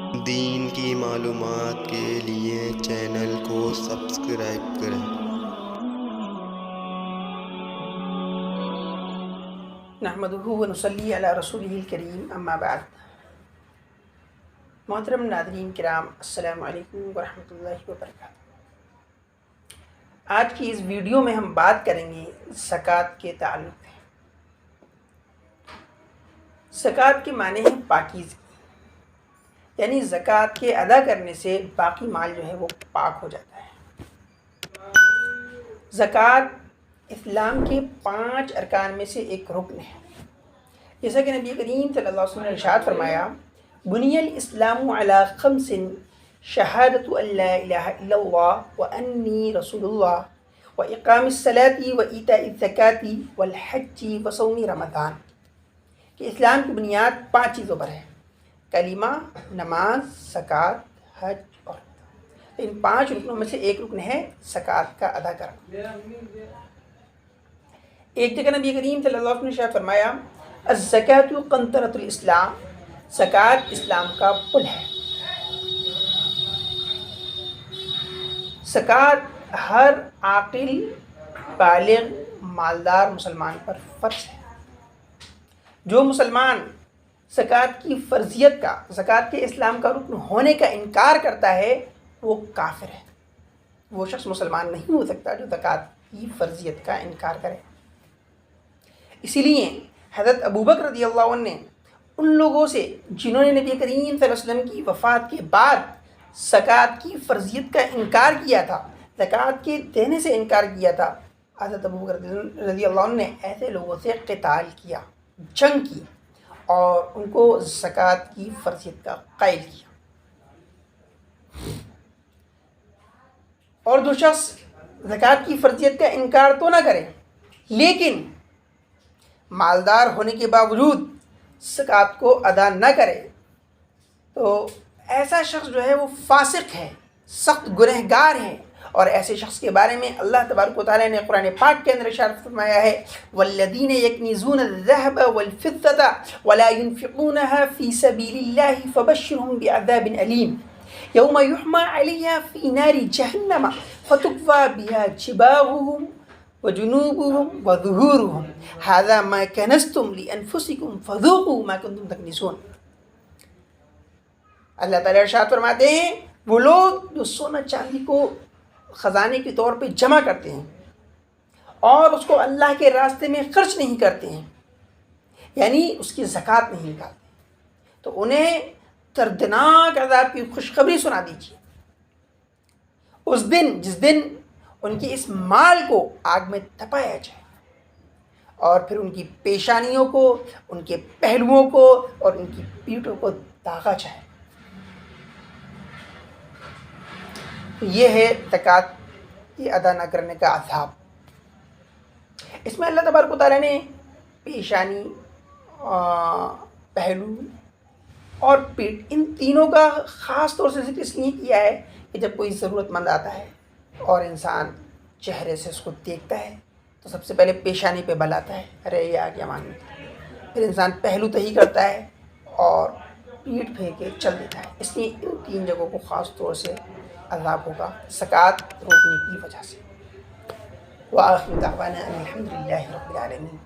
دین کی معلومات کے لیے چینل کو سبسکرائب کریں۔ نحمدہ و نصلی علی رسولہ الکریم، اما بعد۔ محترم ناظرین کرام، السلام علیکم ورحمۃ اللہ وبرکاتہ۔ آج کی اس ویڈیو میں ہم بات کریں گے زکوٰۃ کے تعلق سے۔ زکوٰۃ کے معنی ہے پاکیزگی، یعنی زکوٰۃ کے ادا کرنے سے باقی مال جو ہے وہ پاک ہو جاتا ہے۔ زکوٰۃ اسلام کے 5 ارکان میں سے ایک رکن ہے، جیسا کہ نبی کریم صلی اللہ علیہ وسلم نے ارشاد فرمایا، بنی الاسلام علی 5 شہادت ان لا الہ الا اللہ وانی رسول اللہ واقام الصلاۃ وایتاء الزکاۃ والحج وصوم رمضان، کہ اسلام کی بنیاد 5 چیزوں پر ہے: کلمہ، نماز، زکوٰۃ، حج اور ان 5 رکنوں میں سے ایک رکن ہے زکوٰۃ کا ادا کرنا۔ ایک جگہ نبی کریم صلی اللہ علیہ وسلم نے ارشاد فرمایا، الزکاۃ قنطرۃ الاسلام، زکوٰۃ اسلام کا پل ہے۔ زکوٰۃ ہر عاقل، بالغ، مالدار مسلمان پر فرض ہے۔ جو مسلمان زکوٰۃ کی فرضیت کا، زکوٰۃ کے اسلام کا رکن ہونے کا انکار کرتا ہے، وہ کافر ہے۔ وہ شخص مسلمان نہیں ہو سکتا جو زکوٰۃ کی فرضیت کا انکار کرے۔ اسی لیے حضرت ابوبکر رضی اللہ عنہ نے ان لوگوں سے جنہوں نے نبی کریم صلی اللہ علیہ وسلم کی وفات کے بعد زکوٰۃ کی فرضیت کا انکار کیا تھا، زکوٰۃ کے دینے سے انکار کیا تھا، حضرت ابوبکر رضی اللہ عنہ نے ایسے لوگوں سے قتال کیا، جنگ کی اور ان کو زکوٰۃ کی فرضیت کا قائل کیا۔ اور جو شخص زکوٰۃ کی فرضیت کا انکار تو نہ کرے لیکن مالدار ہونے کے باوجود زکوٰۃ کو ادا نہ کرے، تو ایسا شخص جو ہے وہ فاسق ہے، سخت گنہگار ہے۔ اور ایسے شخص کے بارے میں اللہ تبارک و تعالیٰ نے قرآن پاک کے اندر ارشاد فرمایا ہے، والذین یکنزون الذهب والفضة ولا ينفقونها في سبيل الله فبشرهم بعذاب أليم يوم يحمى عليها في نار جهنم فتكوى بها جباههم وجنوبهم وظهورهم هذا ما كنزتم لأنفسكم فذوقوا ما كنتم تكنزون۔ اللہ تعالیٰ ارشاد فرماتے ہیں، وہ لوگ جو سونا چاندی کو خزانے کے طور پہ جمع کرتے ہیں اور اس کو اللہ کے راستے میں خرچ نہیں کرتے ہیں، یعنی اس کی زکوٰۃ نہیں نکالتے، تو انہیں دردناک عذاب کی خوشخبری سنا دیجیے۔ اس دن جس دن ان کے اس مال کو آگ میں تپایا جائے اور پھر ان کی پیشانیوں کو، ان کے پہلوؤں کو اور ان کی پیٹھوں کو داغا جائے۔ یہ ہے زکوٰۃ کی ادا نہ کرنے کا عذاب۔ اس میں اللہ تبارک و تعالیٰ نے پیشانی، پہلو اور پیٹھ، ان تینوں کا خاص طور سے ذکر اس لیے کیا ہے کہ جب کوئی ضرورت مند آتا ہے اور انسان چہرے سے اس کو دیکھتا ہے تو سب سے پہلے پیشانی پہ بل آتا ہے، ارے یہ آ گیا مانگنے، پھر انسان پہلو تہی کرتا ہے اور پیٹھ پھیر کے چل دیتا ہے۔ اس لیے ان 3 جگہوں کو خاص طور سے عذاب ہوگا زکوٰۃ روکنے کی وجہ سے۔ وآخر دعوانا ان الحمد للہ رب العالمین۔